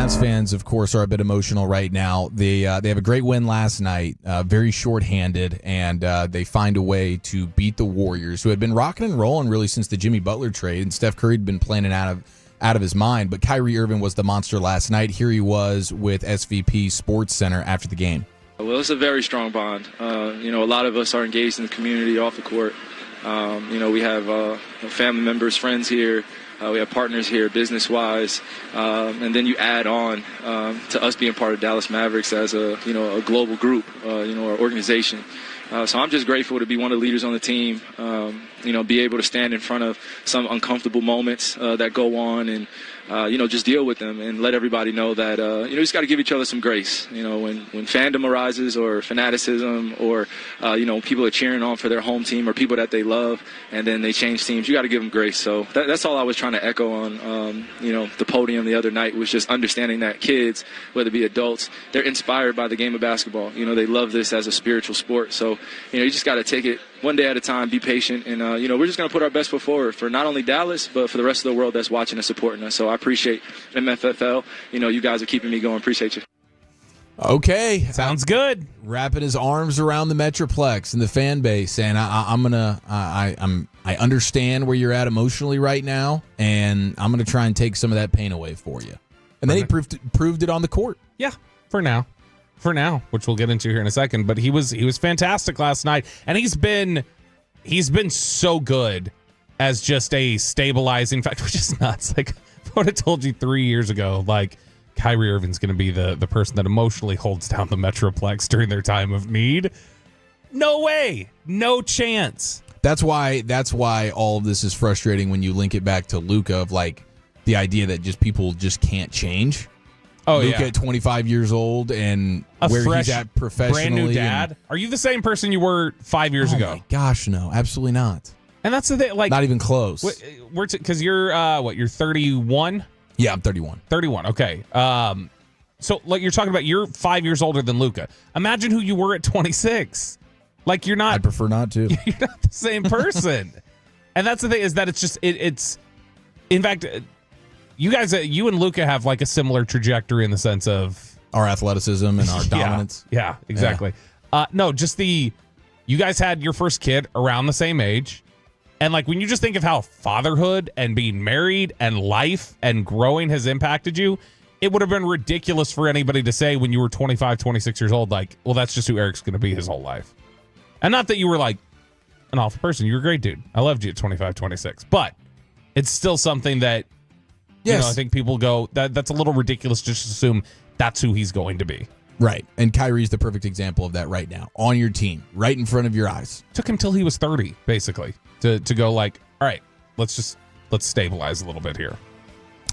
Mavs fans, of course, are a bit emotional right now. They have a great win last night, very shorthanded, and they find a way to beat the Warriors, who had been rocking and rolling really since the Jimmy Butler trade, and Steph Curry had been playing it out of his mind. But Kyrie Irving was the monster last night. Here he was with SVP Sports Center after the game. Well, it's a very strong bond. A lot of us are engaged in the community off the court. We have family members, friends here. We have partners here business-wise. And then you add on to us being part of Dallas Mavericks as a global group, our organization. So I'm just grateful to be one of the leaders on the team, be able to stand in front of some uncomfortable moments that go on and, just deal with them and let everybody know that, you just got to give each other some grace. When fandom arises or fanaticism or, people are cheering on for their home team or people that they love and then they change teams, you got to give them grace. So that's all I was trying to echo on, the podium the other night was just understanding that kids, whether it be adults, they're inspired by the game of basketball. They love this as a spiritual sport. So, you just got to take it one day at a time, be patient, and, we're just going to put our best foot forward for not only Dallas, but for the rest of the world that's watching and supporting us. So I appreciate MFFL. You guys are keeping me going. Appreciate you. Okay. Sounds good. Wrapping his arms around the Metroplex and the fan base, and I understand where you're at emotionally right now, and I'm going to try and take some of that pain away for you. And then he proved it on the court. Yeah, for now, which we'll get into here in a second. But he was fantastic last night, and he's been so good as just a stabilizing factor, which is nuts. Like, if I would have told you 3 years ago, like, Kyrie Irving's going to be the person that emotionally holds down the Metroplex during their time of need, no way, no chance. That's why all of this is frustrating when you link it back to Luka, of like the idea that people just can't change. Oh, Luka yeah. at 25 years old and where he's at professionally. Brand new dad. Are you the same person you were 5 years ago? Oh my gosh, no, absolutely not. And that's the thing, like, not even close. Because you're you're 31. Yeah, I'm 31. 31. Okay. So like you're talking about, you're 5 years older than Luka. Imagine who you were at 26. Like, you're not. I'd prefer not to. You're not the same person. And that's the thing, is that it's just it's. In fact, you and Luka have like a similar trajectory in the sense of our athleticism and our dominance. Yeah, exactly. Yeah. No, just you guys had your first kid around the same age. And like, when you just think of how fatherhood and being married and life and growing has impacted you, it would have been ridiculous for anybody to say when you were 25, 26 years old, like, well, that's just who Eric's going to be his whole life. And not that you were like an awful person. You were a great dude. I loved you at 25, 26. But it's still something that, I think people go, that's a little ridiculous to just assume that's who he's going to be. Right. And Kyrie's the perfect example of that right now. On your team, right in front of your eyes. Took him till he was 30, basically, to go like, all right, let's stabilize a little bit here.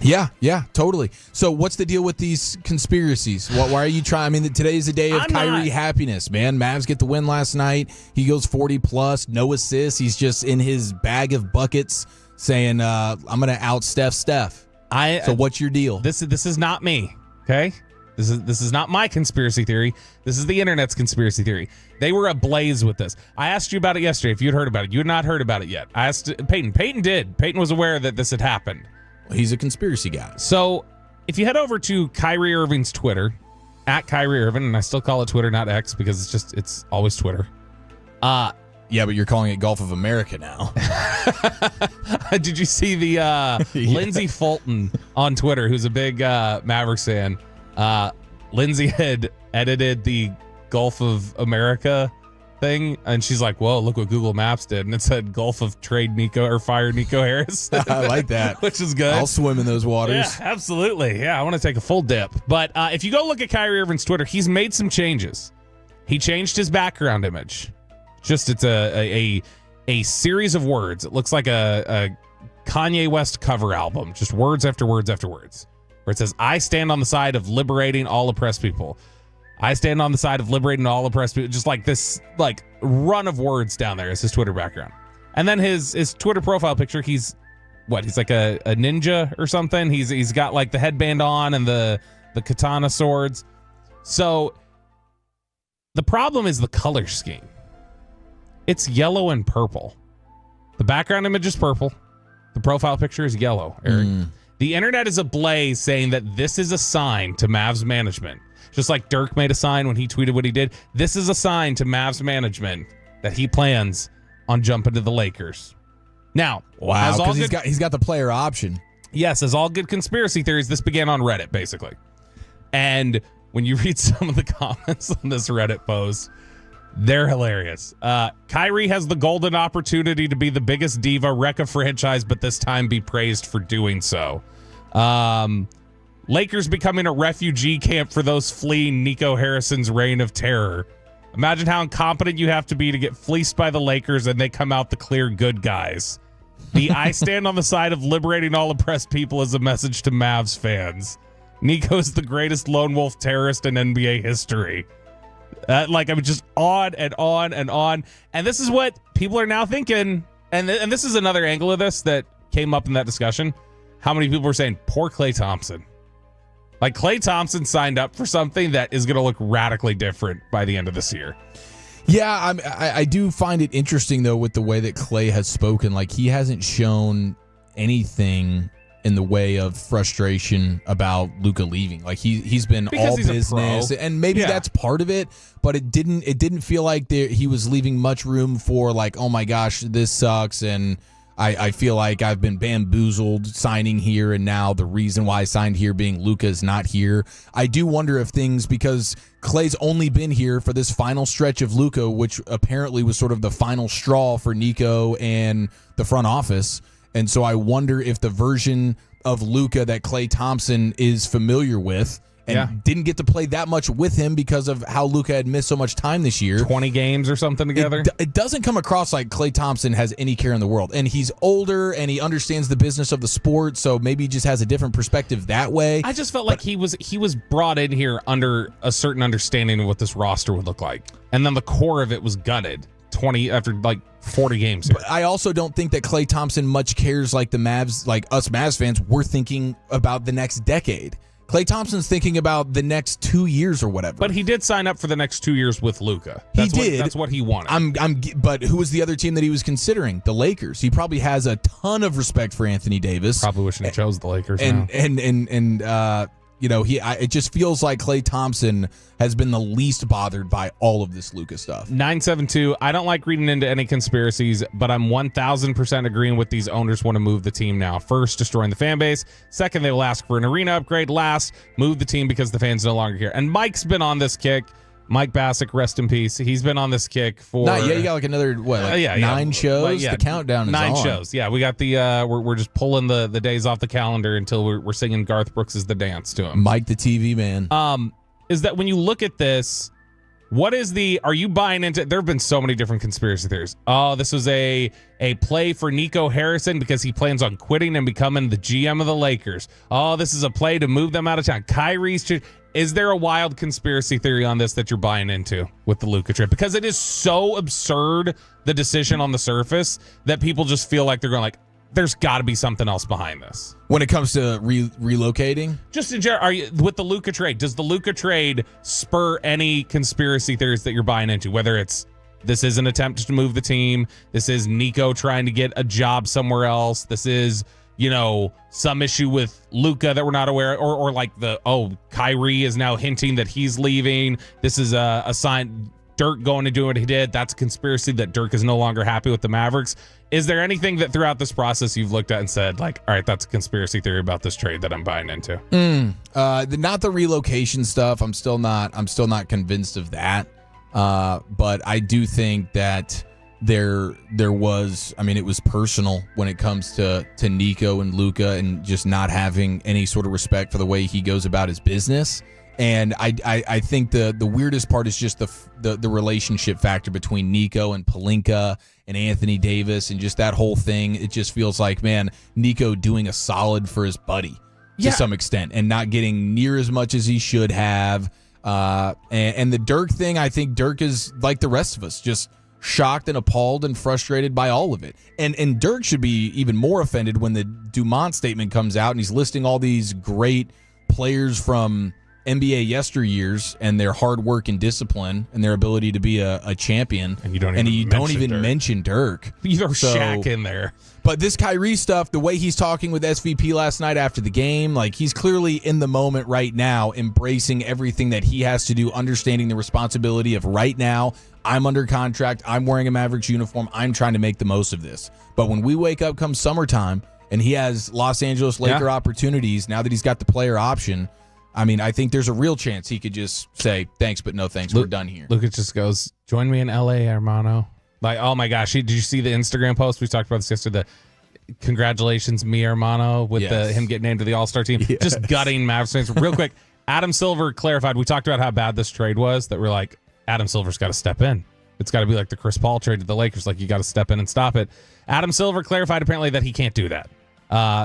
Yeah, totally. So what's the deal with these conspiracies? Why are you trying? I mean, today is the day of Kyrie happiness, man. Mavs get the win last night. He goes 40+, no assists. He's just in his bag of buckets saying, I'm going to out Steph. So what's your deal? This is not me, okay? This is not my conspiracy theory. This is the internet's conspiracy theory. They were ablaze with this. I asked you about it yesterday, if you'd heard about it. You had not heard about it yet. I asked Peyton. Peyton did. Peyton was aware that this had happened. Well, he's a conspiracy guy. So if you head over to Kyrie Irving's Twitter, at Kyrie Irving, and I still call it Twitter, not X, because it's always Twitter. Yeah, but you're calling it Gulf of America now. Did you see the Lindsey Fulton on Twitter, who's a big Mavericks fan? Lindsey had edited the Gulf of America thing, and she's like, whoa, look what Google Maps did. And it said Gulf of Trade Nico, or Fire Nico Harris. I like that. Which is good. I'll swim in those waters. Yeah, absolutely. Yeah, I want to take a full dip. But if you go look at Kyrie Irving's Twitter, he's made some changes. He changed his background image. Just it's a series of words. It looks like a Kanye West cover album. Just words after words after words. Where it says, I stand on the side of liberating all oppressed people. I stand on the side of liberating all oppressed people. Just like this like run of words down there is his Twitter background. And then his Twitter profile picture, he's like a ninja or something. He's got like the headband on and the katana swords. So the problem is the color scheme. It's yellow and purple. The background image is purple. The profile picture is yellow, Eric. The internet is ablaze saying that this is a sign to Mavs management. Just like Dirk made a sign when he tweeted what he did. This is a sign to Mavs management that he plans on jumping to the Lakers. Now, wow, because he's got the player option. Yes, as all good conspiracy theories, this began on Reddit, basically. And when you read some of the comments on this Reddit post, they're hilarious. Kyrie has the golden opportunity to be the biggest diva, wreck a franchise, but this time be praised for doing so. Lakers becoming a refugee camp for those fleeing Nico Harrison's reign of terror. Imagine how incompetent you have to be to get fleeced by the Lakers and they come out the clear good guys. The I stand on the side of liberating all oppressed people is a message to Mavs fans. Nico's the greatest lone wolf terrorist in NBA history. Just on and on and on. And this is what people are now thinking. And this is another angle of this that came up in that discussion. How many people were saying, poor Klay Thompson. Like, Klay Thompson signed up for something that is going to look radically different by the end of this year. Yeah, I do find it interesting, though, with the way that Klay has spoken. Like, he hasn't shown anything in the way of frustration about Luka leaving. Like, he's been because all he's business, and maybe that's part of it, but it didn't feel like he was leaving much room for, like, oh my gosh, this sucks, and I feel like I've been bamboozled signing here, and now the reason why I signed here being Luka's not here. I do wonder if things, because Klay's only been here for this final stretch of Luka, which apparently was sort of the final straw for Nico and the front office. And so I wonder if the version of Luka that Klay Thompson is familiar with and didn't get to play that much with him because of how Luka had missed so much time this year. 20 games or something together. It doesn't come across like Klay Thompson has any care in the world. And he's older and he understands the business of the sport, so maybe he just has a different perspective that way. I just felt like he was brought in here under a certain understanding of what this roster would look like. And then the core of it was gutted 20 after like 40 games here. But I also don't think that Klay Thompson much cares like the Mavs, like us Mavs fans, we're thinking about the next decade. Klay Thompson's thinking about the next 2 years or whatever. But he did sign up for the next 2 years with Luka. That's what he wanted. But who was the other team that he was considering? The Lakers. He probably has a ton of respect for Anthony Davis. Probably wishing he chose the Lakers. It just feels like Klay Thompson has been the least bothered by all of this Luka stuff. 972, I don't like reading into any conspiracies, but I'm 1,000% agreeing with these owners want to move the team now. First, destroying the fan base. Second, they will ask for an arena upgrade. Last, move the team because the fans no longer care. And Mike's been on this kick. Mike Bassick, rest in peace. He's been on this kick for... you got like another, 9 shows? The countdown is 9 on. shows. Yeah, we got the... we're just pulling the days off the calendar until we're singing Garth Brooks' The Dance to him. Mike the TV man. Is that when you look at this, what is are you buying into... There have been so many different conspiracy theories. Oh, this was a play for Nico Harrison because he plans on quitting and becoming the GM of the Lakers. Oh, this is a play to move them out of town. Is there a wild conspiracy theory on this that you're buying into with the Luka trade? Because it is so absurd, the decision on the surface, that people just feel like they're going like, there's got to be something else behind this. When it comes to relocating? Just in general, with the Luka trade, does the Luka trade spur any conspiracy theories that you're buying into? Whether it's this is an attempt to move the team, this is Nico trying to get a job somewhere else, this is... some issue with Luka that we're not aware of, or like Kyrie is now hinting that he's leaving. This is a sign Dirk going to do what he did. That's a conspiracy that Dirk is no longer happy with the Mavericks. Is there anything that throughout this process you've looked at and said, like, all right, that's a conspiracy theory about this trade that I'm buying into? Not the relocation stuff. I'm still not convinced of that. But I do think that there was, it was personal when it comes to Nico and Luka and just not having any sort of respect for the way he goes about his business. And I think the weirdest part is just the relationship factor between Nico and Pelinka and Anthony Davis and just that whole thing. It just feels like, man, Nico doing a solid for his buddy to some extent and not getting near as much as he should have. And the Dirk thing, I think Dirk is like the rest of us, just shocked and appalled and frustrated by all of it. And Dirk should be even more offended when the Dumont statement comes out and he's listing all these great players from NBA yesteryears and their hard work and discipline and their ability to be a champion. And you don't even mention Dirk. You throw Shaq in there. But this Kyrie stuff, the way he's talking with SVP last night after the game, like he's clearly in the moment right now, embracing everything that he has to do, understanding the responsibility of right now, I'm under contract, I'm wearing a Mavericks uniform, I'm trying to make the most of this. But when we wake up come summertime and he has Los Angeles Laker opportunities, now that he's got the player option, I mean, I think there's a real chance he could just say, thanks, but no thanks, we're done here. Luka just goes, join me in L.A., hermano. Like, oh my gosh, did you see the Instagram post? We talked about this yesterday. Congratulations, mi hermano, with him getting named to the All-Star team. Yes. Just gutting Mavs fans. Real quick, Adam Silver clarified. We talked about how bad this trade was, that we're like, Adam Silver's got to step in. It's got to be like the Chris Paul trade to the Lakers. Like, you got to step in and stop it. Adam Silver clarified apparently that he can't do that.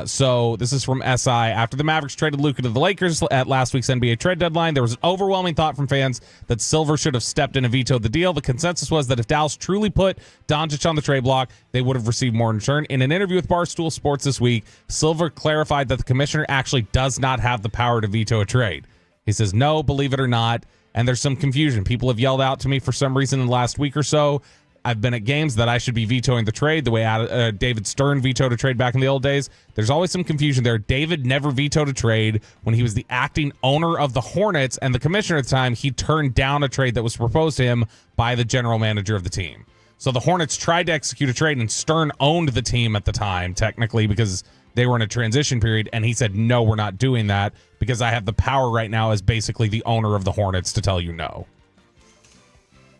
So this is from SI. After the Mavericks traded Luka to the Lakers at last week's NBA trade deadline, there was an overwhelming thought from fans that Silver should have stepped in and vetoed the deal. The consensus was that if Dallas truly put Doncic on the trade block, they would have received more in return. In an interview with Barstool Sports this week, Silver clarified that the commissioner actually does not have the power to veto a trade. He says, no, believe it or not. And there's some confusion. People have yelled out to me for some reason in the last week or so. I've been at games that I should be vetoing the trade the way David Stern vetoed a trade back in the old days. There's always some confusion there. David never vetoed a trade when he was the acting owner of the Hornets, and the commissioner at the time, he turned down a trade that was proposed to him by the general manager of the team. So the Hornets tried to execute a trade, and Stern owned the team at the time, technically, because they were in a transition period, and he said, no, we're not doing that because I have the power right now as basically the owner of the Hornets to tell you no.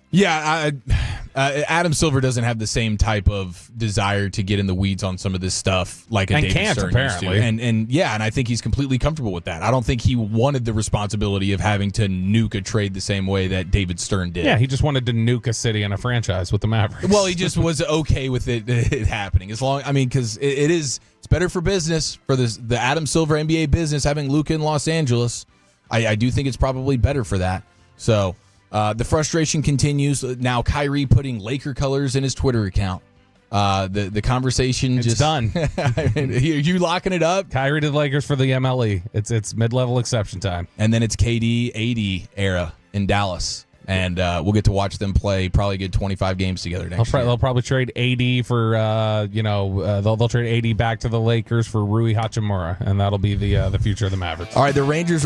Yeah, Adam Silver doesn't have the same type of desire to get in the weeds on some of this stuff like a David Stern apparently. used to. And I think he's completely comfortable with that. I don't think he wanted the responsibility of having to nuke a trade the same way that David Stern did. Yeah, he just wanted to nuke a city and a franchise with the Mavericks. Well, he just was okay with it happening. Because it's better for business, for the Adam Silver NBA business, having Luka in Los Angeles. I do think it's probably better for that. So the frustration continues. Now Kyrie putting Laker colors in his Twitter account. The conversation it's done. You locking it up? Kyrie to the Lakers for the MLE. It's mid-level exception time. And then it's KD 80 era in Dallas. And we'll get to watch them play probably a good 25 games together next year. They'll probably trade AD for, they'll trade AD back to the Lakers for Rui Hachimura, and that'll be the future of the Mavericks. All right, the Rangers